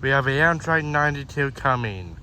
We have the Amtrak 92 coming.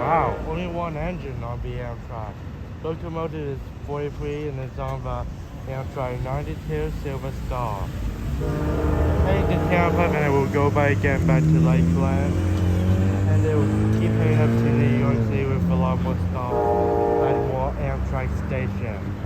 Wow, only one engine on the Amtrak. Locomotive is 43 and it's on the Amtrak 92 Silver Star. Heading to Tampa, and it will go by again back to Lakeland. And it will keep heading up to New York City with a lot more stops at more Amtrak stations.